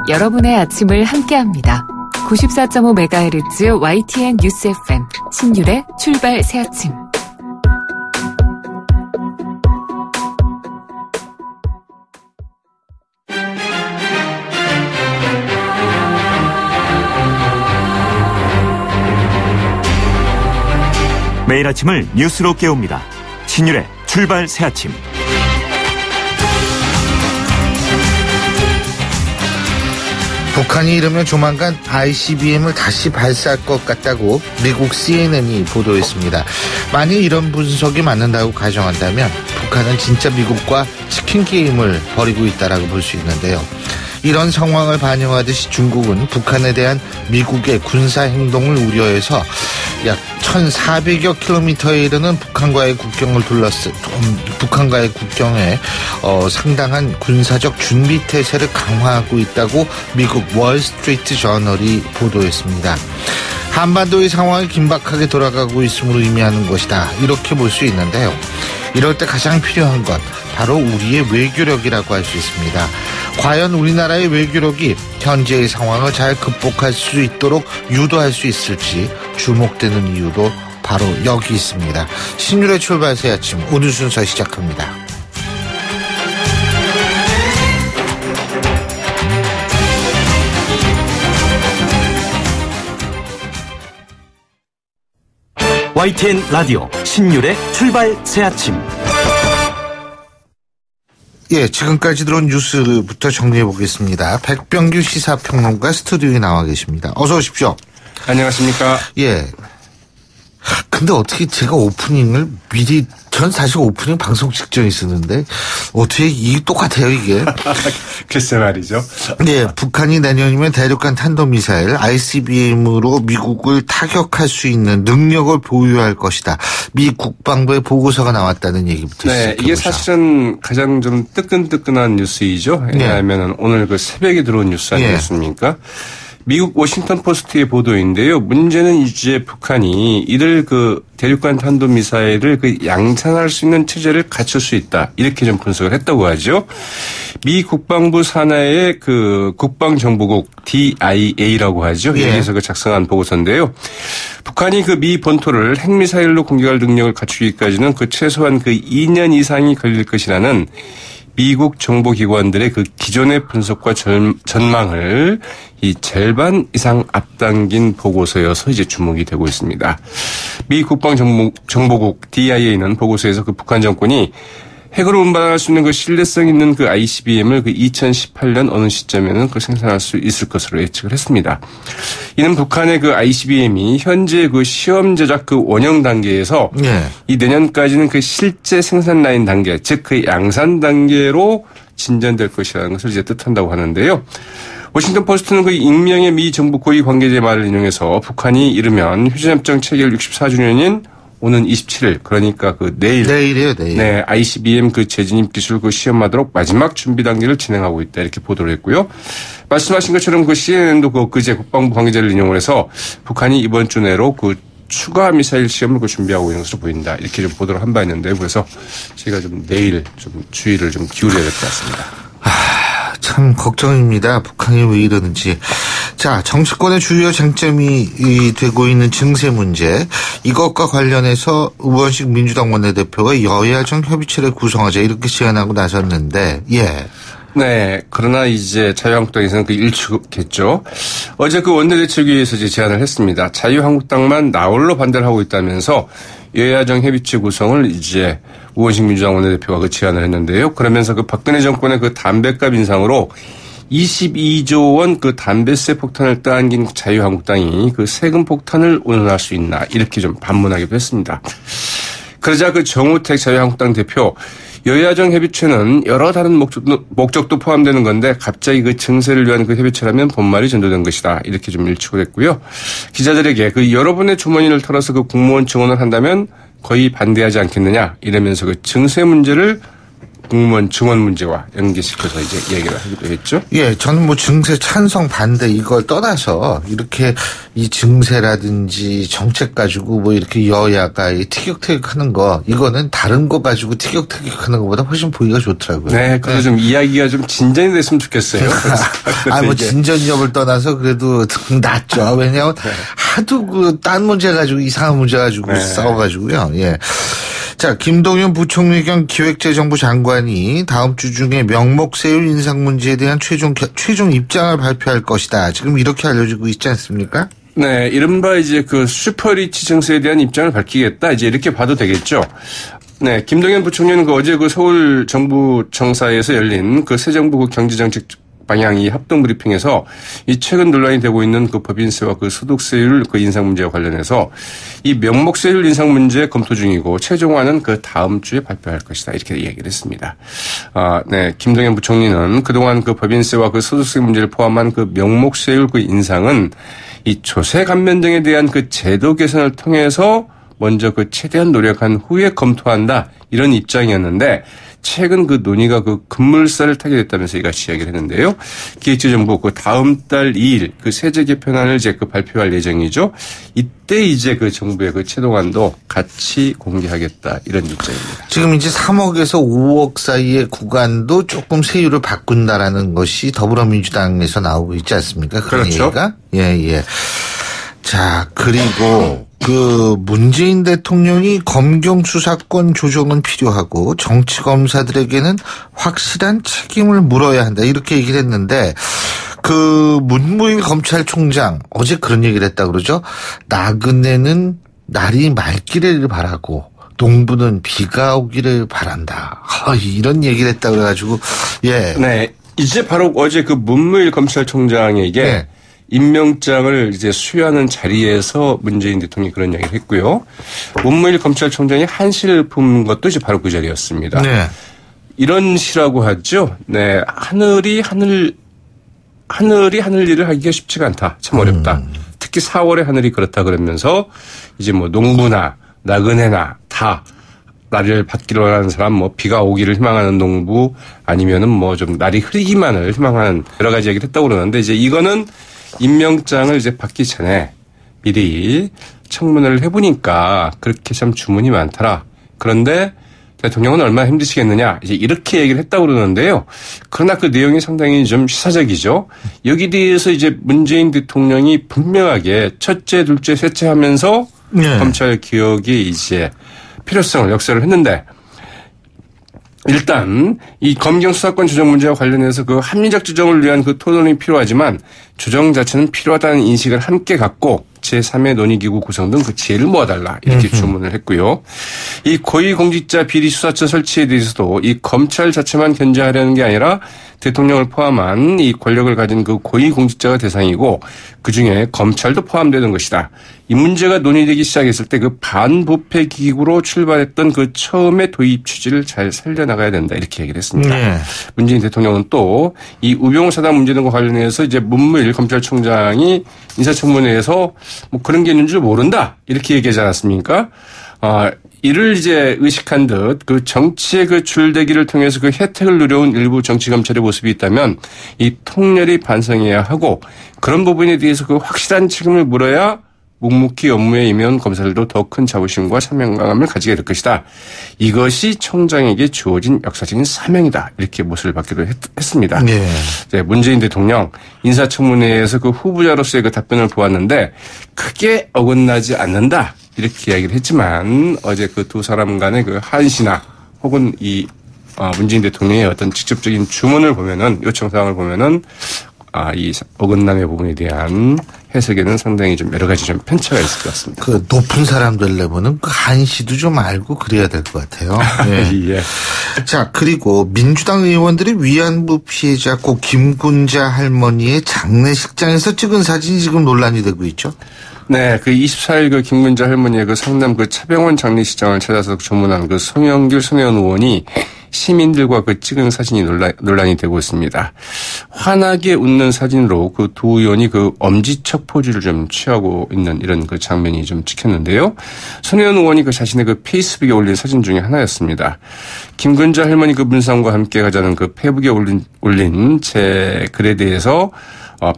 여러분의 아침을 함께합니다. 94.5MHz YTN 뉴스 FM 신율의 출발 새아침. 매일 아침을 뉴스로 깨웁니다. 신율의 출발 새아침. 북한이 이르면 조만간 ICBM을 다시 발사할 것 같다고 미국 CNN이 보도했습니다. 만일 이런 분석이 맞는다고 가정한다면 북한은 진짜 미국과 치킨 게임을 벌이고 있다라고 볼 수 있는데요. 이런 상황을 반영하듯이 중국은 북한에 대한 미국의 군사 행동을 우려해서 약 1,400여 킬로미터에 이르는 북한과의 국경을 북한과의 국경에 상당한 군사적 준비 태세를 강화하고 있다고 미국 월스트리트 저널이 보도했습니다. 한반도의 상황이 긴박하게 돌아가고 있음을 의미하는 것이다. 이렇게 볼 수 있는데요. 이럴 때 가장 필요한 것 바로 우리의 외교력이라고 할 수 있습니다. 과연 우리나라의 외교력이 현재의 상황을 잘 극복할 수 있도록 유도할 수 있을지 주목되는 이유도 바로 여기 있습니다. 신율의 출발 새 아침 오늘 순서 시작합니다. YTN 라디오 신율의 출발 새 아침. 예, 지금까지 들어온 뉴스부터 정리해 보겠습니다. 백병규 시사평론가 스튜디오에 나와 계십니다. 어서 오십시오. 안녕하십니까. 예. 근데 어떻게 제가 오프닝을 미리, 전 사실 오프닝 방송 직전에 쓰는데 어떻게 이게 똑같아요 이게. 글쎄 말이죠. 네, 북한이 내년이면 대륙간 탄도미사일 ICBM으로 미국을 타격할 수 있는 능력을 보유할 것이다. 미 국방부의 보고서가 나왔다는 얘기부터 시작해보죠. 네, 이게 사실은 가장 좀 뜨끈뜨끈한 뉴스이죠. 왜냐하면 오늘 그 새벽에 들어온 뉴스 아니겠습니까? 미국 워싱턴 포스트의 보도인데요. 문제는 이제 북한이 이들 그 대륙간 탄도미사일을 그 양산할 수 있는 체제를 갖출 수 있다. 이렇게 좀 분석을 했다고 하죠. 미 국방부 산하의 그 국방정보국 DIA라고 하죠. 여기에서 그 작성한 보고서인데요. 북한이 그 미 본토를 핵미사일로 공격할 능력을 갖추기까지는 그 최소한 그 2년 이상이 걸릴 것이라는 미국 정보기관들의 그 기존의 분석과 전망을 이 절반 이상 앞당긴 보고서여서 이제 주목이 되고 있습니다. 미 국방정보국 DIA는 보고서에서 그 북한 정권이 핵으로 운반할 수 있는 그 신뢰성 있는 그 ICBM을 그 2018년 어느 시점에는 그 생산할 수 있을 것으로 예측을 했습니다. 이는 북한의 그 ICBM이 현재 그 시험 제작 그 원형 단계에서 이 내년까지는 그 실제 생산 라인 단계, 즉 그 양산 단계로 진전될 것이라는 것을 이제 뜻한다고 하는데요. 워싱턴 포스트는 그 익명의 미 정부 고위 관계자의 말을 인용해서 북한이 이르면 휴전협정 체결 64주년인 오는 27일, 그러니까 그 내일이에요, 내일. 네, ICBM 그 재진입 기술 그 시험하도록 마지막 준비 단계를 진행하고 있다. 이렇게 보도를 했고요. 말씀하신 것처럼 그 CNN도 그 그제 국방부 관계자를 인용을 해서 북한이 이번 주 내로 그 추가 미사일 시험을 그 준비하고 있는 것으로 보인다. 이렇게 좀 보도를 한 바 있는데요. 그래서 제가 좀 내일 좀 주의를 좀 기울여야 될 것 같습니다. 참 걱정입니다. 북한이 왜 이러는지. 자, 정치권의 주요 쟁점이 되고 있는 증세 문제. 이것과 관련해서 우원식 민주당 원내대표가 여야정 협의체를 구성하자 이렇게 제안하고 나섰는데, 네. 그러나 이제 자유한국당에서는 그 일축했죠. 어제 그 원내대책위에서 이제 제안을 했습니다. 자유한국당만 나홀로 반대를 하고 있다면서 여야정 협의체 구성을 이제 우원식 민주당 원내대표가 그 제안을 했는데요. 그러면서 그 박근혜 정권의 그 담배값 인상으로 22조 원 그 담배세 폭탄을 떠안긴 자유한국당이 그 세금 폭탄을 운운할 수 있나 이렇게 좀 반문하기도 했습니다. 그러자 그 정우택 자유한국당 대표 여야정 협의체는 여러 다른 목적도 포함되는 건데 갑자기 그 증세를 위한 그 협의체라면 본말이 전도된 것이다. 이렇게 좀 일축을 했고요. 기자들에게 그 여러분의 주머니를 털어서 그 공무원 증언을 한다면 거의 반대하지 않겠느냐 이러면서 그 증세 문제를 공무원 증원 문제와 연계시켜서 이제 얘기를 하기도 했죠. 예, 저는 뭐 증세 찬성 반대 이걸 떠나서 이렇게 이 증세라든지 정책 가지고 뭐 이렇게 여야가 티격태격하는 거 이거는 다른 거 가지고 티격태격하는 것보다 훨씬 보기가 좋더라고요. 네, 그래서 좀 이야기가 좀 진전이 됐으면 좋겠어요. 뭐 진전 여부를 떠나서 그래도 낫죠. 왜냐하면 하도 그 딴 문제 가지고 이상한 문제 가지고 싸워가지고요. 예. 자, 김동연 부총리 겸 기획재정부 장관이 다음 주 중에 명목세율 인상 문제에 대한 최종 입장을 발표할 것이다. 지금 이렇게 알려지고 있지 않습니까? 네, 이른바 이제 그 슈퍼리치 증세에 대한 입장을 밝히겠다. 이제 이렇게 봐도 되겠죠. 네, 김동연 부총리는 그 어제 그 서울 정부 청사에서 열린 그 새 정부 그 경제정책 방향 이 합동 브리핑에서 이 최근 논란이 되고 있는 그 법인세와 그 소득세율 그 인상 문제와 관련해서 이 명목세율 인상 문제 검토 중이고 최종안은 그 다음 주에 발표할 것이다. 이렇게 얘기를 했습니다. 네. 김동연 부총리는 그동안 그 법인세와 그 소득세 문제를 포함한 그 명목세율 그 인상은 이 조세 감면 등에 대한 그 제도 개선을 통해서 먼저 그 최대한 노력한 후에 검토한다. 이런 입장이었는데 최근 그 논의가 그 급물살을 타게 됐다면서 이같이 이야기를 했는데요. 기획재정부 그 다음 달 2일 그 세제 개편안을 이제 그 발표할 예정이죠. 이때 이제 그 정부의 그 최종안도 같이 공개하겠다 이런 입장입니다. 지금 이제 3억에서 5억 사이의 구간도 조금 세율을 바꾼다라는 것이 더불어민주당에서 나오고 있지 않습니까? 그런 그렇죠. 얘기가? 예. 자, 그리고 그 문재인 대통령이 검경 수사권 조정은 필요하고 정치 검사들에게는 확실한 책임을 물어야 한다. 이렇게 얘기를 했는데 그 문무일 검찰총장 어제 그런 얘기를 했다 그러죠. 나그네는 날이 맑기를 바라고 농부는 비가 오기를 바란다. 이런 얘기를 했다 그래가지고 예. 네. 이제 바로 어제 그 문무일 검찰총장에게 네. 임명장을 이제 수여하는 자리에서 문재인 대통령이 그런 이야기를 했고요. 문무일 검찰총장이 한시를 품 것도 이제 바로 그 자리였습니다. 네. 이런 시라고 하죠. 네. 하늘이 하늘 일을 하기가 쉽지가 않다. 참 어렵다. 특히 4월의 하늘이 그렇다 그러면서 이제 뭐 농부나 나그네나 다 날을 받기로 하는 사람, 뭐 비가 오기를 희망하는 농부 아니면은 뭐 좀 날이 흐리기만을 희망하는 여러 가지 얘기를 했다고 그러는데 이제 이거는 임명장을 이제 받기 전에 미리 청문회를 해보니까 그렇게 참 주문이 많더라. 그런데 대통령은 얼마나 힘드시겠느냐. 이제 이렇게 얘기를 했다고 그러는데요. 그러나 그 내용이 상당히 좀 시사적이죠. 여기 대해서 이제 문재인 대통령이 분명하게 첫째, 둘째, 셋째 하면서 네. 검찰 개혁이 이제 필요성을 역설을 했는데 일단 이 검경 수사권 조정 문제와 관련해서 그 합리적 조정을 위한 그 토론이 필요하지만 조정 자체는 필요하다는 인식을 함께 갖고 제3의 논의기구 구성 등 그 지혜를 모아달라 이렇게 주문을 했고요. 이 고위공직자 비리수사처 설치에 대해서도 이 검찰 자체만 견제하려는 게 아니라 대통령을 포함한 이 권력을 가진 그 고위공직자가 대상이고 그중에 검찰도 포함되는 것이다. 이 문제가 논의되기 시작했을 때 그 반부패 기구로 출발했던 그 처음의 도입 취지를 잘 살려나가야 된다 이렇게 얘기를 했습니다. 네. 문재인 대통령은 또 이 우병우사단 문제 등과 관련해서 이제 문무일 검찰총장이 인사청문회에서 뭐 그런 게 있는 줄 모른다 이렇게 얘기하지 않았습니까? 이를 이제 의식한 듯 그 정치의 그 줄대기를 통해서 그 혜택을 누려온 일부 정치 검찰의 모습이 있다면 이 통렬히 반성해야 하고 그런 부분에 대해서 그 확실한 책임을 물어야 묵묵히 업무에 임해온 검사들도 더 큰 자부심과 사명감을 가지게 될 것이다. 이것이 총장에게 주어진 역사적인 사명이다. 이렇게 못을 받기도 했습니다. 네. 이제 문재인 대통령 인사청문회에서 그 후보자로서의 그 답변을 보았는데 크게 어긋나지 않는다. 이렇게 이야기를 했지만 어제 그 두 사람 간의 그 한시나 혹은 이 문재인 대통령의 어떤 직접적인 주문을 보면은 요청사항을 보면은 이 어긋남의 부분에 대한 해석에는 상당히 좀 여러 가지 좀 편차가 있을 것 같습니다. 그 높은 사람들 내보는 그 한시도 좀 알고 그래야 될 것 같아요. 네. 예. 자, 그리고 민주당 의원들이 위안부 피해자 고 김군자 할머니의 장례식장에서 찍은 사진이 지금 논란이 되고 있죠. 네, 그 24일 그 김근자 할머니의 그 성남 그 차병원 장례식장을 찾아서 조문한 그 송영길 손혜원 의원이 시민들과 그 찍은 사진이 논란이 되고 있습니다. 환하게 웃는 사진으로 그 두 의원이 그 엄지척 포즈를 좀 취하고 있는 이런 그 장면이 좀 찍혔는데요. 손혜원 의원이 그 자신의 그 페이스북에 올린 사진 중에 하나였습니다. 김근자 할머니 그 문상과 함께 가자는 그 페이북에 올린 제 글에 대해서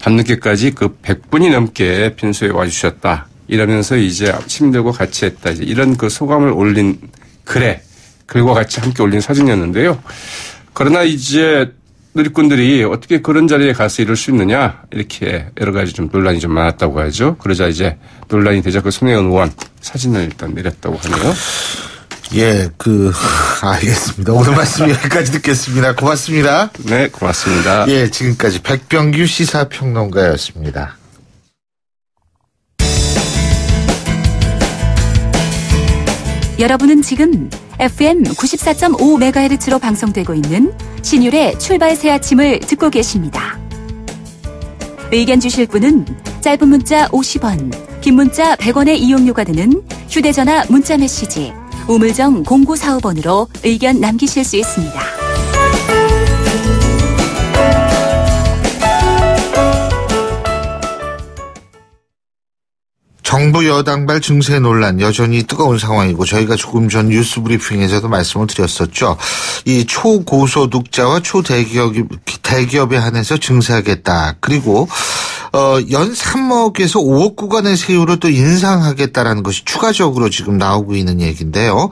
밤늦게까지 그 100분이 넘게 빈소에 와주셨다. 이러면서 이제 시민들과 같이 했다. 이제 이런 그 소감을 올린 글과 같이 함께 올린 사진이었는데요. 그러나 이제 누리꾼들이 어떻게 그런 자리에 가서 이럴 수 있느냐 이렇게 여러 가지 좀 논란이 좀 많았다고 하죠. 그러자 이제 논란이 되자 그 손혜원 의원 사진을 일단 내렸다고 하네요. 예, 알겠습니다. 오늘 말씀 여기까지 듣겠습니다. 고맙습니다. 네, 고맙습니다. 예, 지금까지 백병규 시사평론가였습니다. 여러분은 지금 FM 94.5MHz로 방송되고 있는 신율의 출발 새 아침을 듣고 계십니다. 의견 주실 분은 짧은 문자 50원, 긴 문자 100원의 이용료가 드는 휴대전화 문자 메시지 우물정 0945번으로 의견 남기실 수 있습니다. 정부 여당발 증세 논란 여전히 뜨거운 상황이고 저희가 조금 전 뉴스 브리핑에서도 말씀을 드렸었죠. 이 초고소득자와 초대기업에 한해서 증세하겠다. 그리고 연 3억에서 5억 구간의 세율을 또 인상하겠다라는 것이 추가적으로 지금 나오고 있는 얘기인데요.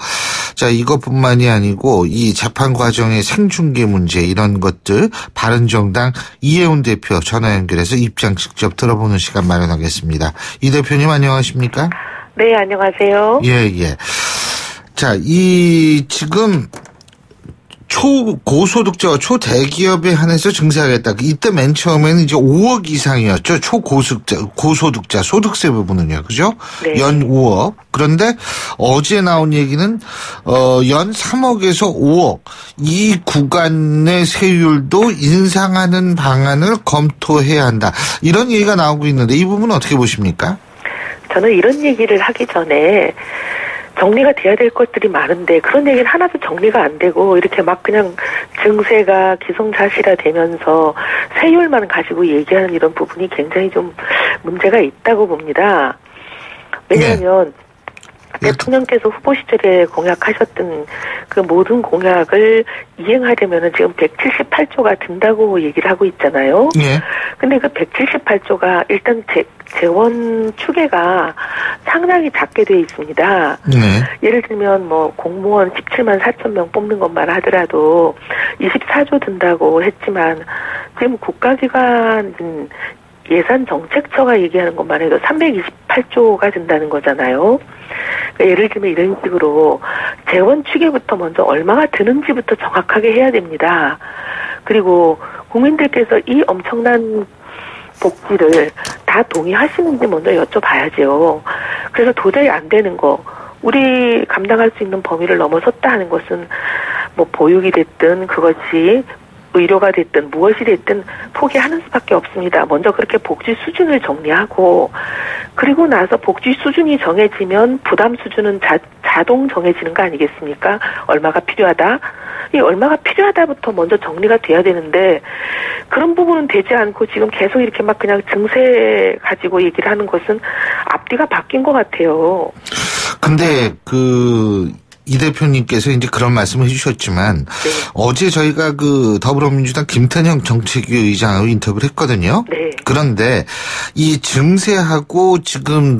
자, 이것뿐만이 아니고 이 재판 과정의 생중계 문제 이런 것들 바른정당 이해운 대표 전화 연결해서 입장 직접 들어보는 시간 마련하겠습니다. 이 대표님 안녕하십니까? 네, 안녕하세요. 예. 자, 지금 초고소득자와 초대기업에 한해서 증세하겠다. 이때 맨 처음에는 이제 5억 이상이었죠. 고소득자, 소득세 부분은요. 그죠? 네. 연 5억. 그런데 어제 나온 얘기는, 연 3억에서 5억. 이 구간의 세율도 인상하는 방안을 검토해야 한다. 이런 얘기가 나오고 있는데 이 부분은 어떻게 보십니까? 저는 이런 얘기를 하기 전에 정리가 돼야 될 것들이 많은데 그런 얘기는 하나도 정리가 안 되고 이렇게 막 그냥 증세가 기성자실화 되면서 세율만 가지고 얘기하는 이런 부분이 굉장히 좀 문제가 있다고 봅니다. 왜냐하면 대통령께서 후보 시절에 공약하셨던 그 모든 공약을 이행하려면은 지금 178조가 든다고 얘기를 하고 있잖아요. 예. 근데 그 178조가 일단 재원 추계가 상당히 작게 되어 있습니다. 네. 예를 들면 뭐 공무원 17만 4천 명 뽑는 것만 하더라도 24조 든다고 했지만 지금 국가기관 예산정책처가 얘기하는 것만 해도 328조가 든다는 거잖아요. 그러니까 예를 들면 이런 식으로 재원 추계부터 먼저 얼마가 드는지부터 정확하게 해야 됩니다. 그리고 국민들께서 이 엄청난 복지를 다 동의하시는지 먼저 여쭤봐야죠. 그래서 도저히 안 되는 거, 우리 감당할 수 있는 범위를 넘어섰다 하는 것은 뭐 보육이 됐든 그것이 의료가 됐든 무엇이 됐든 포기하는 수밖에 없습니다. 먼저 그렇게 복지 수준을 정리하고 그리고 나서 복지 수준이 정해지면 부담 수준은 자동 정해지는 거 아니겠습니까? 얼마가 필요하다. 이 얼마가 필요하다부터 먼저 정리가 돼야 되는데 그런 부분은 되지 않고 지금 계속 이렇게 막 그냥 증세 가지고 얘기를 하는 것은 앞뒤가 바뀐 것 같아요. 근데 이 대표님께서 이제 그런 말씀을 해주셨지만 네. 어제 저희가 더불어민주당 김태형 정책위 의장하고 인터뷰를 했거든요. 네. 그런데 이 증세하고 지금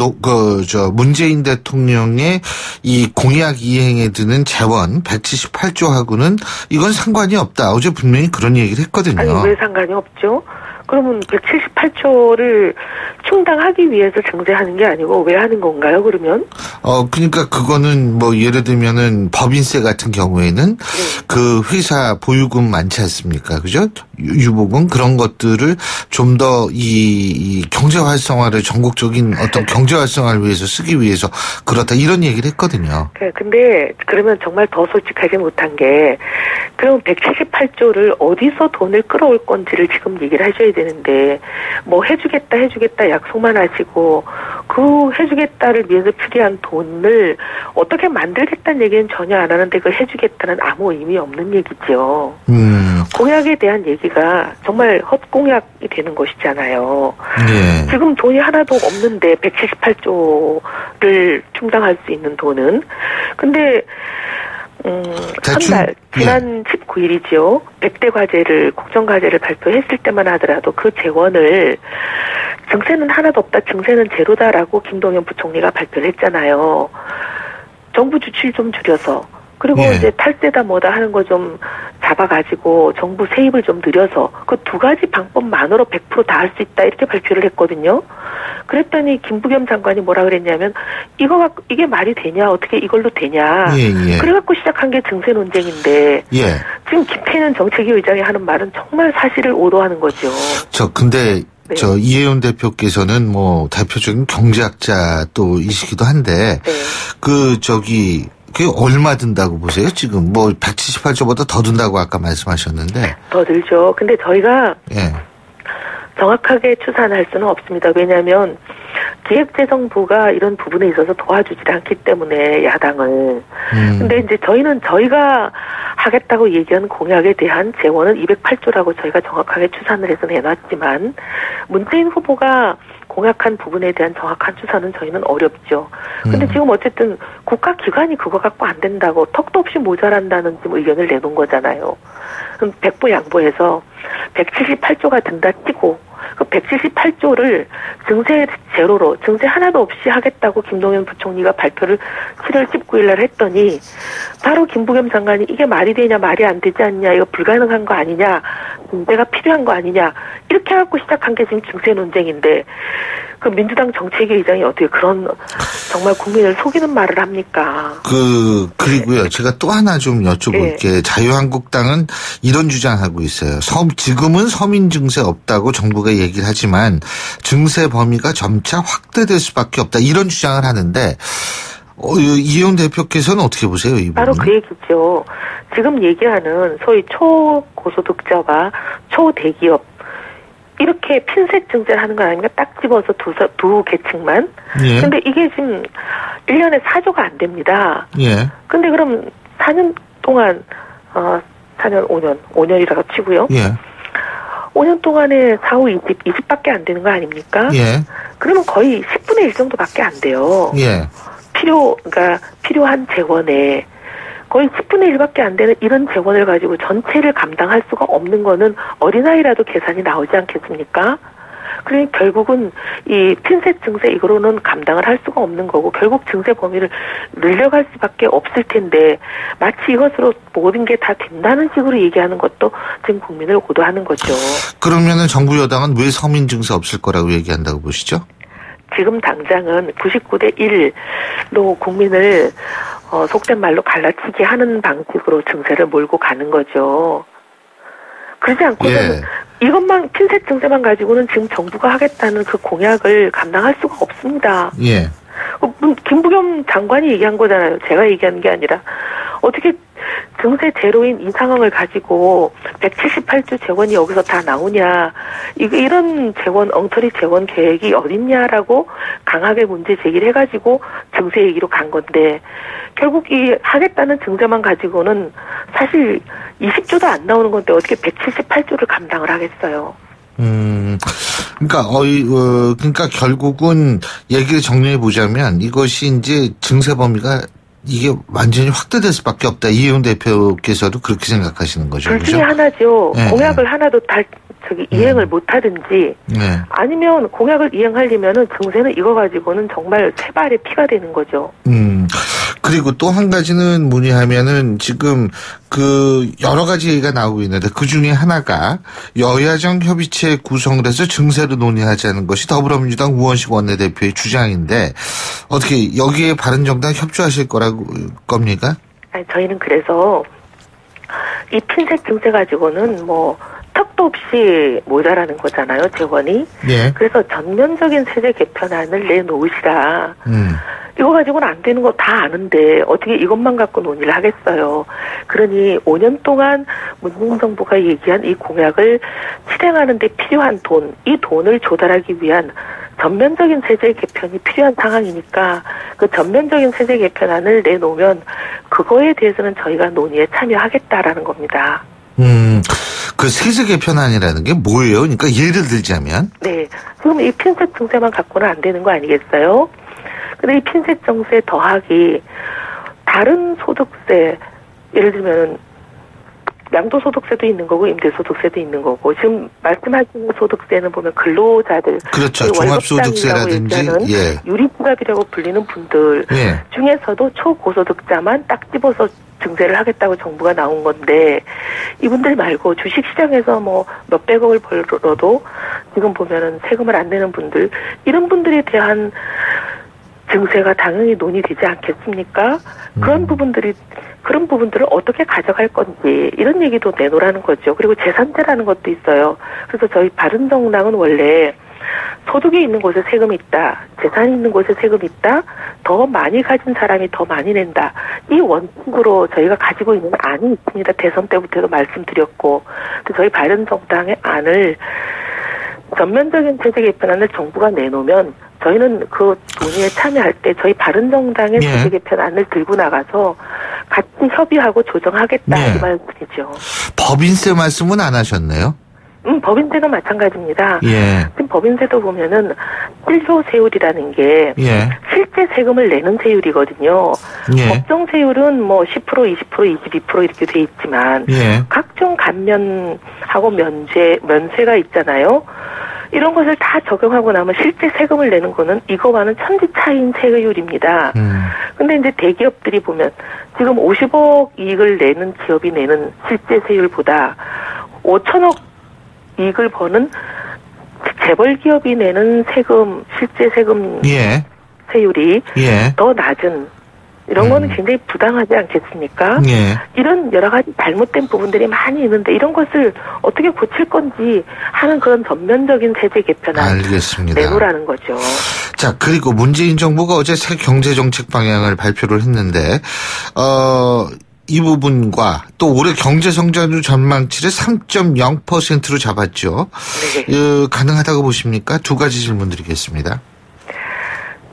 문재인 대통령의 이 공약 이행에 드는 재원 178조하고는 이건 상관이 없다. 어제 분명히 그런 얘기를 했거든요. 아니 왜 상관이 없죠? 그러면 178조를 충당하기 위해서 증세하는 게 아니고 왜 하는 건가요, 그러면? 그러니까 그거는 뭐 예를 들면은 법인세 같은 경우에는 그 회사 보유금 많지 않습니까? 그죠? 유보금 그런 것들을 좀 더 이 경제 활성화를 전국적인 어떤 경제 활성화를 위해서 쓰기 위해서 그렇다 이런 얘기를 했거든요. 근데 그러면 정말 더 솔직하지 못한 게 그럼 178조를 어디서 돈을 끌어올 건지를 지금 얘기를 하셔야 되는데 뭐 해주겠다 약속만 하시고 그 해주겠다를 위해서 필요한 돈을 어떻게 만들겠다는 얘기는 전혀 안 하는데 그 해주겠다는 아무 의미 없는 얘기죠. 공약에 대한 얘기가 정말 헛공약이 되는 것이잖아요. 예. 지금 돈이 하나도 없는데 178조를 충당할 수 있는 돈은. 근데 첫날 지난 19일이죠. 100대 과제를 국정과제를 발표했을 때만 하더라도 그 재원을 증세는 하나도 없다, 증세는 제로다라고 김동연 부총리가 발표를 했잖아요. 정부 주출 좀 줄여서 그리고 이제 탈세다 뭐다 하는 거 좀 잡아가지고 정부 세입을 좀 늘려서 그 두 가지 방법만으로 100% 다 할 수 있다 이렇게 발표를 했거든요. 그랬더니 김부겸 장관이 뭐라 그랬냐면 이거 갖고 이게 말이 되냐 어떻게 이걸로 되냐. 그래갖고 시작한 게 증세 논쟁인데 지금 김태년 정책위 의장이 하는 말은 정말 사실을 오도하는 거죠. 근데 이혜원 대표께서는 뭐 대표적인 경제학자 또 이시기도 한데 그게 얼마 든다고 보세요? 지금 뭐 178조보다 더 든다고 아까 말씀하셨는데. 더 들죠. 근데 저희가 정확하게 추산할 수는 없습니다. 왜냐하면 기획재정부가 이런 부분에 있어서 도와주질 않기 때문에 야당을. 근데 이제 저희가 하겠다고 얘기한 공약에 대한 재원은 208조라고 저희가 정확하게 추산을 해서 내놨지만 문재인 후보가 공약한 부분에 대한 정확한 추산은 저희는 어렵죠. 근데 지금 어쨌든 국가기관이 그거 갖고 안 된다고 턱도 없이 모자란다는 지금 의견을 내놓은 거잖아요. 그럼 백보양보해서 178조가 든다 치고 그 178조를 증세 제로로 증세 하나도 없이 하겠다고 김동연 부총리가 발표를 7월 19일 날 했더니 바로 김부겸 장관이 이게 말이 되냐 말이 안 되지 않냐 이거 불가능한 거 아니냐 증세가 필요한 거 아니냐 이렇게 해갖고 시작한 게 지금 증세 논쟁인데 그 민주당 정책위 의장이 어떻게 그런 정말 국민을 속이는 말을 합니까? 그리고요. 제가 또 하나 좀 여쭤볼게요. 자유한국당은 이런 주장하고 있어요. 지금은 서민 증세 없다고 정부가 얘기를 하지만 증세 범위가 점차 확대될 수밖에 없다. 이런 주장을 하는데 이혜원 대표께서는 어떻게 보세요? 이 부분? 바로 그 얘기죠. 지금 얘기하는 소위 초고소득자와 초대기업 이렇게 핀셋 증세를 하는 거 아닙니까? 딱 집어서 두 계층만. 근데 이게 지금 1년에 4조가 안 됩니다. 근데 그럼 4년 동안 4년 5년이라고 치고요. 5년 동안에 4, 5, 20밖에 안 되는 거 아닙니까? 그러면 거의 10분의 1 정도밖에 안 돼요. 그러니까 필요한 재원에 거의 10분의 1밖에 안 되는 이런 재원을 가지고 전체를 감당할 수가 없는 거는 어린아이라도 계산이 나오지 않겠습니까? 그러니까 결국은 이 핀셋 증세 이거로는 감당을 할 수가 없는 거고 결국 증세 범위를 늘려갈 수밖에 없을 텐데 마치 이것으로 모든 게 다 된다는 식으로 얘기하는 것도 지금 국민을 오도하는 거죠. 그러면은 정부 여당은 왜 서민 증세 없을 거라고 얘기한다고 보시죠? 지금 당장은 99대 1로 국민을 속된 말로 갈라치게 하는 방식으로 증세를 몰고 가는 거죠. 그러지 않고서는 이것만 핀셋 증세만 가지고는 지금 정부가 하겠다는 그 공약을 감당할 수가 없습니다. 김부겸 장관이 얘기한 거잖아요. 제가 얘기한 게 아니라 어떻게 증세 제로인 이 상황을 가지고 178조 재원이 여기서 다 나오냐. 이런 재원, 엉터리 재원 계획이 어딨냐라고 강하게 문제 제기를 해가지고 증세 얘기로 간 건데 결국 이 하겠다는 증세만 가지고는 사실 20조도 안 나오는 건데 어떻게 178조를 감당을 하겠어요. 그러니까 결국은 얘기를 정리해 보자면 이것이 이제 증세 범위가 이게 완전히 확대될 수밖에 없다. 이혜원 대표께서도 그렇게 생각하시는 거죠. 둘 중에 하나죠. 공약을 하나도 다 이행을 못하든지 아니면 공약을 이행하려면은 증세는 이거 가지고는 정말 세 발의 피가 되는 거죠. 그리고 또 한 가지는 뭐냐 하면은 지금 여러 가지 얘기가 나오고 있는데 그 중에 하나가 여야정 협의체 구성을 해서 증세를 논의하자는 것이 더불어민주당 우원식 원내대표의 주장인데 어떻게 여기에 바른정당 협조하실 겁니까? 아니, 저희는 그래서 이 핀셋 증세 가지고는 뭐 턱도 없이 모자라는 거잖아요, 재원이. 그래서 전면적인 세제 개편안을 내놓으시라. 이거 가지고는 안 되는 거 다 아는데 어떻게 이것만 갖고 논의를 하겠어요. 그러니 5년 동안 문재인 정부가 얘기한 이 공약을 실행하는 데 필요한 돈, 이 돈을 조달하기 위한 전면적인 세제 개편이 필요한 상황이니까 그 전면적인 세제 개편안을 내놓으면 그거에 대해서는 저희가 논의에 참여하겠다라는 겁니다. 그 세제 개편안이라는 게 뭐예요? 그러니까 예를 들자면? 네. 지금 이 핀셋 증세만 갖고는 안 되는 거 아니겠어요? 근데 이 핀셋 증세 더하기 다른 소득세, 예를 들면 양도소득세도 있는 거고 임대소득세도 있는 거고 지금 말씀하시는 소득세는 보면 근로자들 그렇죠. 종합소득세라든지 예. 유리부가비라고 불리는 분들 예. 중에서도 초고소득자만 딱 집어서 증세를 하겠다고 정부가 나온 건데 이분들 말고 주식시장에서 뭐 몇백억을 벌어도 지금 보면은 세금을 안 내는 분들 이런 분들에 대한 증세가 당연히 논의되지 않겠습니까? 그런 부분들을 어떻게 가져갈 건지 이런 얘기도 내놓으라는 거죠. 그리고 재산세라는 것도 있어요. 그래서 저희 바른정당은 원래 소득이 있는 곳에 세금이 있다. 재산이 있는 곳에 세금이 있다. 더 많이 가진 사람이 더 많이 낸다. 이 원칙으로 저희가 가지고 있는 안이 있습니다. 대선 때부터도 말씀드렸고 저희 바른정당의 안을 전면적인 세제 개편안을 정부가 내놓으면 저희는 그 논의에 참여할 때 저희 바른정당의 예. 세제 개편안을 들고 나가서 같이 협의하고 조정하겠다 예. 이 말씀이죠. 법인세 말씀은 안 하셨네요? 법인세도 마찬가지입니다. 예. 지금 법인세도 보면은 실효 세율이라는 게 예. 실제 세금을 내는 세율이거든요. 예. 법정 세율은 뭐 10%, 20%, 22% 이렇게 돼 있지만 예. 각종 감면하고 면세가 있잖아요. 이런 것을 다 적용하고 나면 실제 세금을 내는 거는 이거와는 천지 차이인 세율입니다. 근데 이제 대기업들이 보면 지금 50억 이익을 내는 기업이 내는 실제 세율보다 5천억 이익을 버는 재벌 기업이 내는 세금, 실제 세금 예. 세율이 예. 더 낮은 이런 거는 굉장히 부당하지 않겠습니까? 예. 이런 여러 가지 잘못된 부분들이 많이 있는데 이런 것을 어떻게 고칠 건지 하는 그런 전면적인 세제 개편안 알겠습니다. 내놓으라는 거죠. 자, 그리고 문재인 정부가 어제 새 경제정책 방향을 발표를 했는데 이 부분과 또 올해 경제성장률 전망치를 3.0%로 잡았죠. 네. 가능하다고 보십니까? 두 가지 질문 드리겠습니다.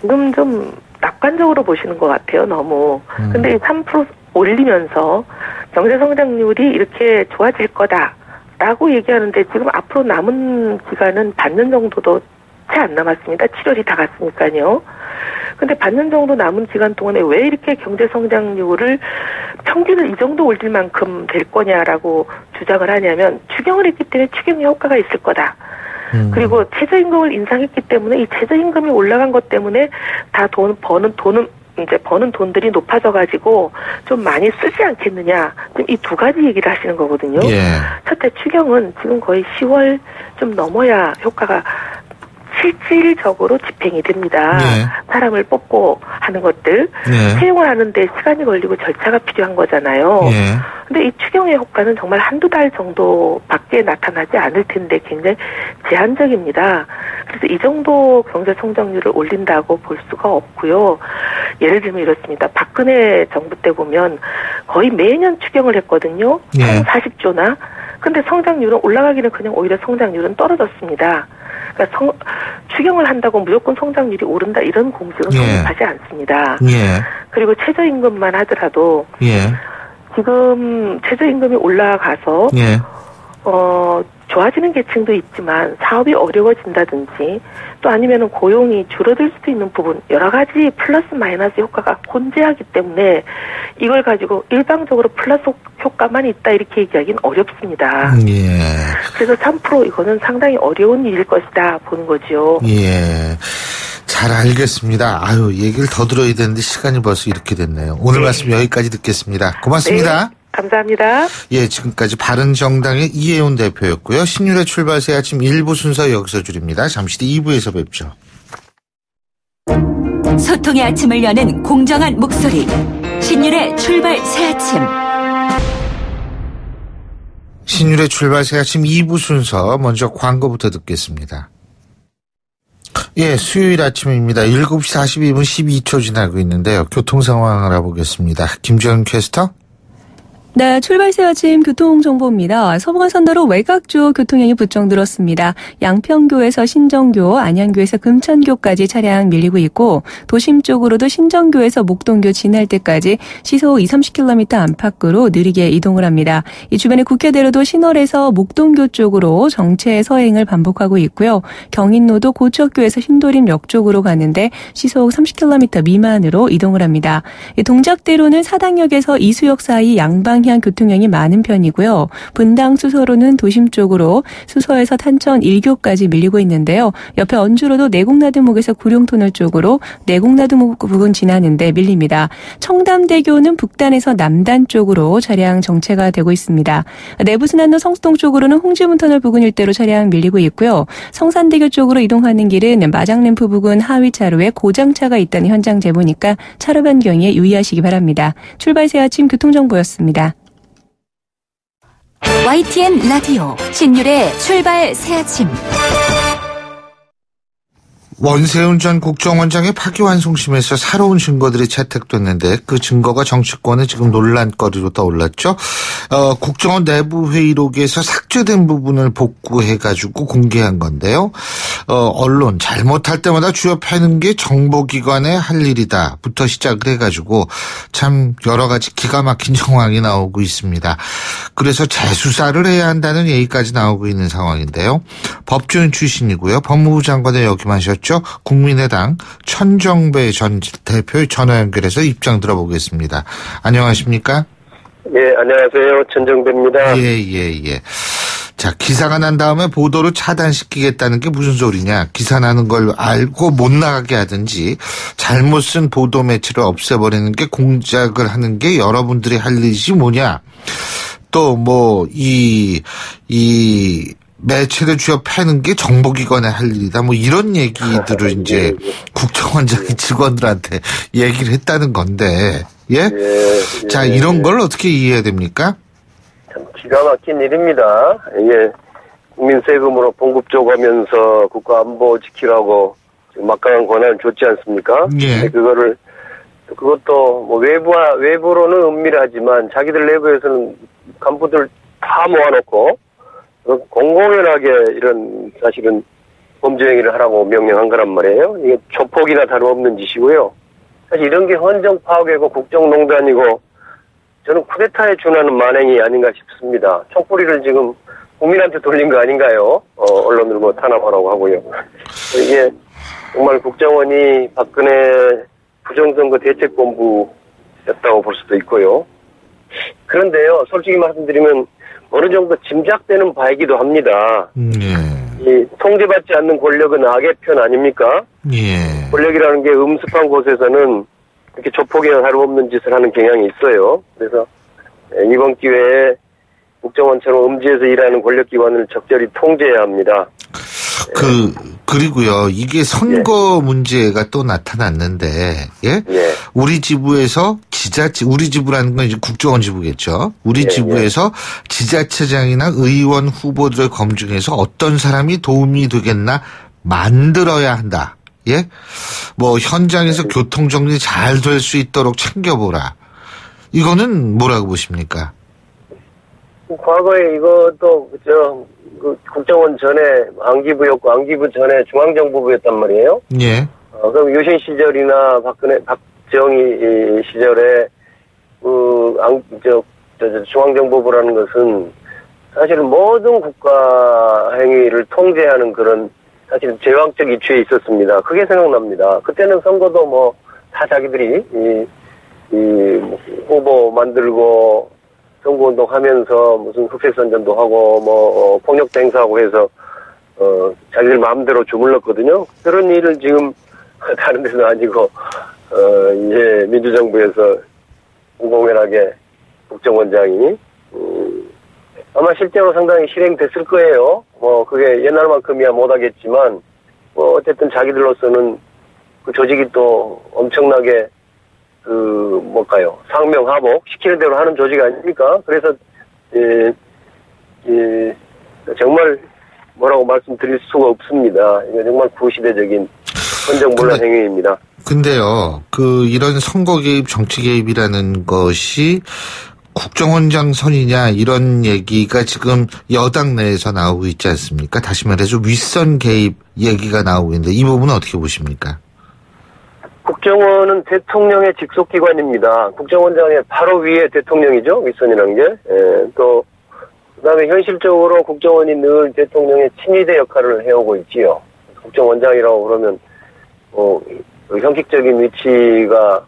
지금 좀 낙관적으로 보시는 것 같아요, 너무. 근데 3% 올리면서 경제성장률이 이렇게 좋아질 거다라고 얘기하는데 지금 앞으로 남은 기간은 반년 정도도 채 안 남았습니다. 7월이 다 갔으니까요. 근데 반년 정도 남은 기간 동안에 왜 이렇게 경제성장률을 평균을 이 정도 올릴 만큼 될 거냐라고 주장을 하냐면 추경을 했기 때문에 추경 효과가 있을 거다. 그리고 최저임금을 인상했기 때문에 이 최저임금이 올라간 것 때문에 다 버는 돈들이 높아져가지고 좀 많이 쓰지 않겠느냐. 지금 이 두 가지 얘기를 하시는 거거든요. 예. 첫째 추경은 지금 거의 10월 좀 넘어야 효과가 실질적으로 집행이 됩니다. 네. 사람을 뽑고 하는 것들 네. 채용을 하는데 시간이 걸리고 절차가 필요한 거잖아요. 예. 근데 이 추경의 효과는 정말 한두 달 정도밖에 나타나지 않을 텐데 굉장히 제한적입니다. 그래서 이 정도 경제 성장률을 올린다고 볼 수가 없고요. 예를 들면 이렇습니다. 박근혜 정부 때 보면 거의 매년 추경을 했거든요. 예. 40조나. 근데 성장률은 올라가기는 그냥 오히려 성장률은 떨어졌습니다. 그러니까 추경을 한다고 무조건 성장률이 오른다 이런 공식은 성립하지 않습니다. 예. 그리고 최저임금만 하더라도 예. 지금 최저임금이 올라가서 예. 좋아지는 계층도 있지만 사업이 어려워진다든지 또 아니면은 고용이 줄어들 수도 있는 부분 여러 가지 플러스 마이너스 효과가 혼재하기 때문에 이걸 가지고 일방적으로 플러스 효과만 있다 이렇게 얘기하기는 어렵습니다. 예. 그래서 3% 이거는 상당히 어려운 일일 것이다 보는 거죠. 예. 잘 알겠습니다. 아유, 얘기를 더 들어야 되는데 시간이 벌써 이렇게 됐네요. 오늘 네. 말씀 여기까지 듣겠습니다. 고맙습니다. 네, 감사합니다. 예, 지금까지 바른정당의 이혜훈 대표였고요. 신율의 출발새 아침 1부 순서 여기서 줄입니다. 잠시 뒤 2부에서 뵙죠. 소통의 아침을 여는 공정한 목소리. 신율의 출발 새 아침. 신율의 출발새 아침 2부 순서 먼저 광고부터 듣겠습니다. 예, 수요일 아침입니다. 7시 42분 12초 지나고 있는데요. 교통 상황 알아보겠습니다. 김주현 캐스터. 네, 출발새 아침 교통정보입니다. 서부간선도로 외곽 쪽 교통량이 부쩍 늘었습니다. 양평교에서 신정교, 안양교에서 금천교까지 차량 밀리고 있고 도심 쪽으로도 신정교에서 목동교 지날 때까지 시속 20-30km 안팎으로 느리게 이동을 합니다. 이 주변에 국회대로도 신월에서 목동교 쪽으로 정체 서행을 반복하고 있고요. 경인로도 고척교에서 신도림역 쪽으로 가는데 시속 30km 미만으로 이동을 합니다. 동작대로는 사당역에서 이수역 사이 양방 향 교통량이 많은 편이고요. 분당 수서로는 도심 쪽으로 수서에서 탄천 1교까지 밀리고 있는데요. 옆에 언주로도 내곡나들목에서 구룡터널 쪽으로 내곡나들목 부근 지나는데 밀립니다. 청담대교는 북단에서 남단 쪽으로 차량 정체가 되고 있습니다. 내부순환로 성수동 쪽으로는 홍지문터널 부근 일대로 차량 밀리고 있고요. 성산대교 쪽으로 이동하는 길은 마장램프 부근 하위 차로에 고장차가 있다는 현장 제보니까 차로 변경에 유의하시기 바랍니다. 출발새 아침 교통정보였습니다. YTN 라디오 신율의 출발 새 아침. 원세훈 전 국정원장의 파기환송심에서 새로운 증거들이 채택됐는데 그 증거가 정치권에 지금 논란거리로 떠올랐죠. 국정원 내부 회의록에서 삭제된 부분을 복구해가지고 공개한 건데요. 언론 잘못할 때마다 쥐어 패는 게 정보기관의 할 일이다부터 시작을 해가지고 참 여러 가지 기가 막힌 정황이 나오고 있습니다. 그래서 재수사를 해야 한다는 얘기까지 나오고 있는 상황인데요. 법조인 출신이고요. 법무부 장관에 역임하셨죠. 국민의당 천정배 전 대표 전화 연결해서 입장 들어보겠습니다. 안녕하십니까? 예, 안녕하세요. 천정배입니다. 예. 자, 기사가 난 다음에 보도를 차단시키겠다는 게 무슨 소리냐. 기사 나는 걸 알고 못 나가게 하든지 잘못 쓴 보도 매체를 없애버리는 게 공작을 하는 게 여러분들이 할 일이지 뭐냐. 또 매체를 쥐어 패는 게 정보기관의 할 일이다. 이런 얘기들을 이제 국정원장이 직원들한테 얘기를 했다는 건데, 예? 자, 이런 걸 어떻게 이해해야 됩니까? 참 기가 막힌 일입니다. 이게 국민 세금으로 봉급 줘가면서 국가 안보 지키라고 막강한 권한을 줬지 않습니까? 예. 그것도 외부로는 은밀하지만 자기들 내부에서는 간부들 다 모아놓고 공공연하게 이런 사실은 범죄 행위를 하라고 명령한 거란 말이에요. 이게 조폭이나 다름없는 짓이고요. 사실 이런 게 헌정 파괴고 국정농단이고 저는 쿠데타에 준하는 만행이 아닌가 싶습니다. 촛불이를 지금 국민한테 돌린 거 아닌가요? 언론을 탄압하라고 하고요. 이게 정말 국정원이 박근혜 부정선거 대책본부였다고 볼 수도 있고요. 그런데요, 솔직히 말씀드리면 어느 정도 짐작되는 바이기도 합니다. 이 통제받지 않는 권력은 악의 편 아닙니까? 예. 권력이라는 게 음습한 곳에서는 이렇게 조폭이나 다름없는 짓을 하는 경향이 있어요. 그래서 이번 기회에 국정원처럼 음지에서 일하는 권력기관을 적절히 통제해야 합니다. 그리고요, 이게 선거 문제가 또 나타났는데, 예? 우리 지부에서 우리 지부라는 건 이제 국정원 지부겠죠. 우리 지부에서 지자체장이나 의원 후보들을 검증해서 어떤 사람이 도움이 되겠나 만들어야 한다. 예? 현장에서 교통정리 잘 될 수 있도록 챙겨보라. 이거는 뭐라고 보십니까? 과거에 이것도, 국정원 전에 안기부였고, 안기부 전에 중앙정보부였단 말이에요. 예. 그럼 유신 시절이나 박정희 시절에, 중앙정보부라는 것은 사실은 모든 국가 행위를 통제하는 그런 사실 제왕적 위치에 있었습니다. 그게 생각납니다. 그때는 선거도 다 자기들이 후보 만들고 선거운동 하면서 무슨 흑색선전도 하고 폭력도 행사하고 해서 자기들 마음대로 주물렀거든요. 그런 일을 지금 다른 데는 아니고 이제 민주정부에서 공공연하게 국정원장이 아마 실제로 상당히 실행됐을 거예요. 그게 옛날만큼이야 못하겠지만 어쨌든 자기들로서는 그 조직이 또 엄청나게 상명하복 시키는 대로 하는 조직 아닙니까? 그래서 정말 뭐라고 말씀드릴 수가 없습니다. 이거 정말 구시대적인 헌정문란 행위입니다. 근데요, 이런 선거 개입, 정치 개입이라는 것이 국정원장 선이냐 이런 얘기가 지금 여당 내에서 나오고 있지 않습니까? 다시 말해서 윗선 개입 얘기가 나오고 있는데 이 부분은 어떻게 보십니까? 국정원은 대통령의 직속기관입니다. 국정원장의 바로 위에 대통령이죠. 윗선이라는 게. 예, 또 그다음에 현실적으로 국정원이 늘 대통령의 친위대 역할을 해오고 있지요. 국정원장이라고 그러면 형식적인 위치가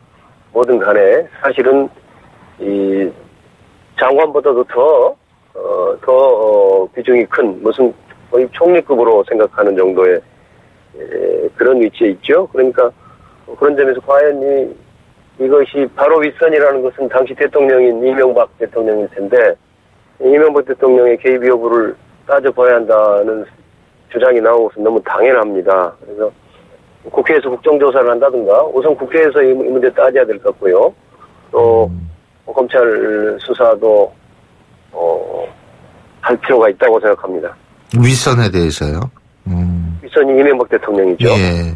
뭐든 간에 사실은 이 장관보다도 더 비중이 큰 무슨 거의 총리급으로 생각하는 정도의 그런 위치에 있죠. 그러니까 그런 점에서 과연 이것이 바로 윗선이라는 것은 당시 대통령인 이명박 대통령일 텐데 이명박 대통령의 개입 여부를 따져봐야 한다는 주장이 나오고서 너무 당연합니다. 그래서 국회에서 국정조사를 한다든가 우선 국회에서 이 문제 따져야 될 것 같고요. 또 검찰 수사도 할 필요가 있다고 생각합니다. 윗선에 대해서요? 윗선이 이명박 대통령이죠. 예.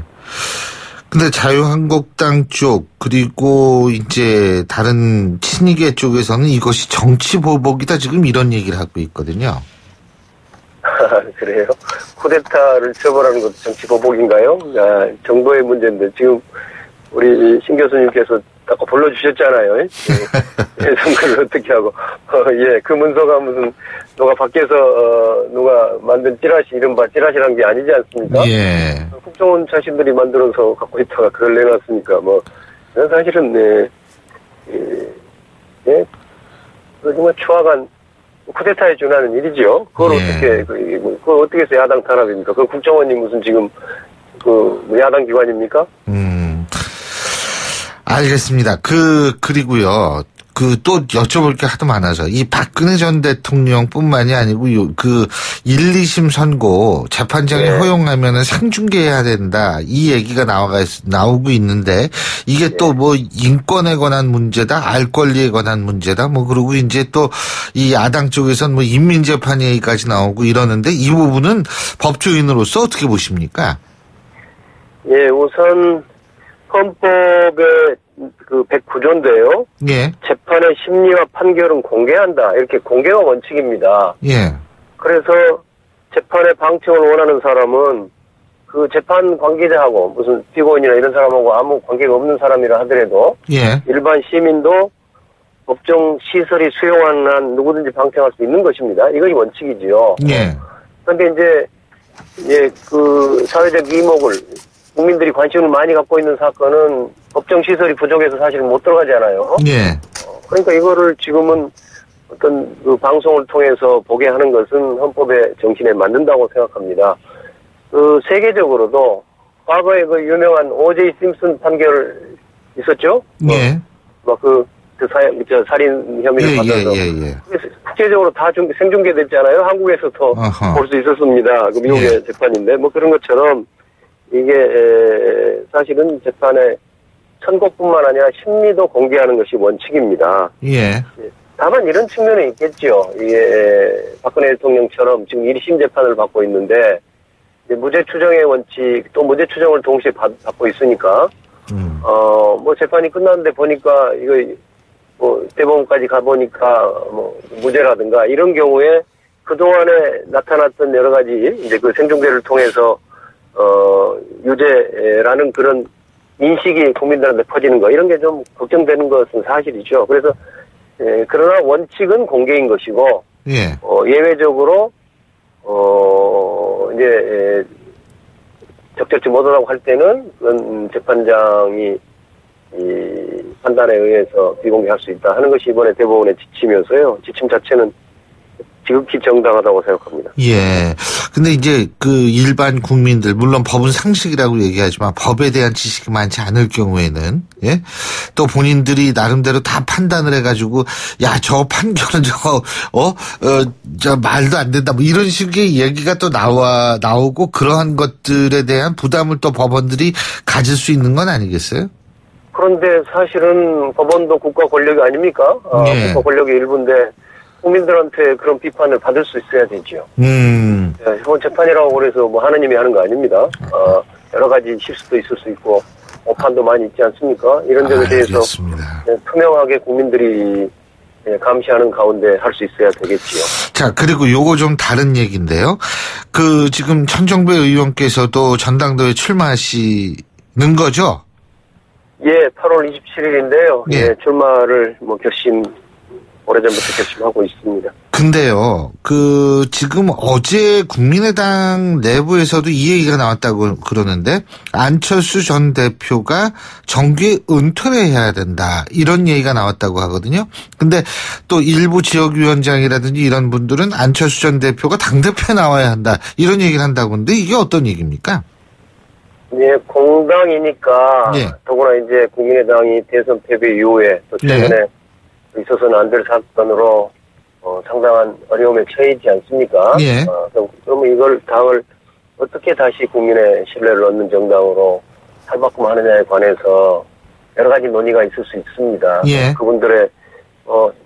근데 자유한국당 쪽 그리고 이제 다른 친이계 쪽에서는 이것이 정치 보복이다 지금 이런 얘기를 하고 있거든요. 그래요? 쿠데타를 처벌하는 것도 정치 보복인가요? 정도의 문제인데 지금 우리 신 교수님께서 아까 불러주셨잖아요. 예, 선거를 어떻게 하고 그 문서가 무슨 누가 밖에서 누가 만든 찌라시 이른바 찌라시란 게 아니지 않습니까? 예. 국정원 자신들이 만들어서 갖고 있다가 그걸 내놨으니까 사실은 그 정말 추악한 쿠데타에 준하는 일이죠. 그걸 그걸 어떻게 해서 야당 탄압입니까? 그 국정원이 무슨 지금 야당 기관입니까? 알겠습니다. 그리고요. 또 여쭤볼 게 하도 많아서 이 박근혜 전 대통령뿐만이 아니고 1, 2심 선고 재판장이 허용하면은 생중계해야 된다. 이 얘기가 나오고 있는데 이게 또 뭐 인권에 관한 문제다, 알 권리에 관한 문제다. 그리고 이제 또 이 야당 쪽에서는 뭐 인민재판 얘기까지 나오고 이러는데 이 부분은 법조인으로서 어떻게 보십니까? 예, 우선 헌법의 109조인데요. 예. 재판의 심리와 판결은 공개한다. 이렇게 공개가 원칙입니다. 예. 그래서 재판의 방청을 원하는 사람은 그 재판 관계자하고 무슨 피고인이나 이런 사람하고 아무 관계가 없는 사람이라 하더라도 일반 시민도 법정 시설이 수용하는 한 누구든지 방청할 수 있는 것입니다. 이것이 원칙이지요. 예. 그런데 이제 그 사회적 이목을 국민들이 관심을 많이 갖고 있는 사건은 법정 시설이 부족해서 사실 못 들어가잖아요. 예. 그러니까 이거를 지금은 어떤 그 방송을 통해서 보게 하는 것은 헌법의 정신에 맞는다고 생각합니다. 세계적으로도 과거에 그 유명한 O.J. 심슨 판결 있었죠? 예. 살인 혐의를 받아서. 국제적으로 다 생중계됐잖아요. 한국에서도 볼 수 있었습니다. 그 미국의 재판인데. 그런 것처럼 이게 사실은 재판의 선고뿐만 아니라 심리도 공개하는 것이 원칙입니다. 예. 다만 이런 측면이 있겠죠. 이게 박근혜 대통령처럼 지금 1심 재판을 받고 있는데 무죄 추정의 원칙 또 무죄 추정을 동시에 받고 있으니까 재판이 끝났는데 보니까 이거 대법원까지 가보니까 무죄라든가 이런 경우에 그동안에 나타났던 여러 가지 이제 그 생중계를 통해서 유죄라는 그런 인식이 국민들한테 퍼지는 거 이런 게 좀 걱정되는 것은 사실이죠. 그래서 그러나 원칙은 공개인 것이고 예외적으로 이제 적절치 못하다고 할 때는 그건 재판장이 이 판단에 의해서 비공개할 수 있다 하는 것이 이번에 대법원의 지침이어서요. 지침 자체는 지극히 정당하다고 생각합니다. 예. 근데 이제 일반 국민들, 물론 법은 상식이라고 얘기하지만 법에 대한 지식이 많지 않을 경우에는, 또 본인들이 나름대로 다 판단을 해가지고, 저 판결은 저 말도 안 된다. 이런 식의 얘기가 또 나오고 그러한 것들에 대한 부담을 또 법원들이 가질 수 있는 건 아니겠어요? 그런데 사실은 법원도 국가 권력이 아닙니까? 국가 권력의 일부인데, 국민들한테 그런 비판을 받을 수 있어야 되죠. 이번 재판이라고 그래서 하느님이 하는 거 아닙니다. 여러 가지 실수도 있을 수 있고 오판도 많이 있지 않습니까? 이런 점에 대해서 투명하게 국민들이 감시하는 가운데 할 수 있어야 되겠지요. 자, 그리고 요거 좀 다른 얘기인데요. 지금 천정배 의원께서도 전당대회 출마하시는 거죠? 예, 8월 27일인데요. 예. 예, 출마를 오래전부터 결심하고 있습니다. 근데요, 지금 어제 국민의당 내부에서도 이 얘기가 나왔다고 그러는데, 안철수 전 대표가 정계 은퇴를 해야 된다, 이런 얘기가 나왔다고 하거든요. 근데 또 일부 지역위원장이라든지 이런 분들은 안철수 전 대표가 당대표에 나와야 한다, 이런 얘기를 한다고 하는데, 이게 어떤 얘기입니까? 예, 공당이니까, 예. 더구나 이제 국민의당이 대선 패배 이후에 또 최근에 있어서는 안 될 사건으로 상당한 어려움에 처해있지 않습니까? 예. 그러면 이걸 당을 어떻게 다시 국민의 신뢰를 얻는 정당으로 탈바꿈하느냐에 관해서 여러 가지 논의가 있을 수 있습니다. 예. 그분들의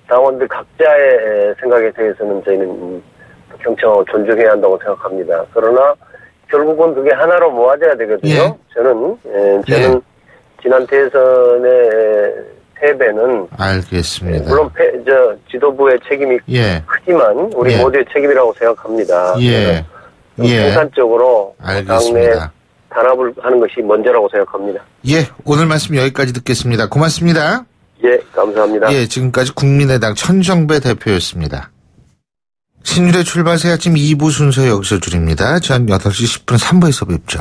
당원들 각자의 생각에 대해서는 저희는 경청하고 존중해야 한다고 생각합니다. 그러나 결국은 그게 하나로 모아져야 되거든요. 예. 저는 지난 대선의 패배는 알겠습니다. 물론 지도부의 책임이 크지만 우리 모두의 책임이라고 생각합니다. 예. 생산적으로 알겠습니다. 당내 단합을 하는 것이 먼저라고 생각합니다. 예, 오늘 말씀 여기까지 듣겠습니다. 고맙습니다. 예, 감사합니다. 예, 지금까지 국민의당 천정배 대표였습니다. 신율의 출발 새아침 2부 순서 여기서 줄입니다. 전 8시 10분 3부에서 뵙죠.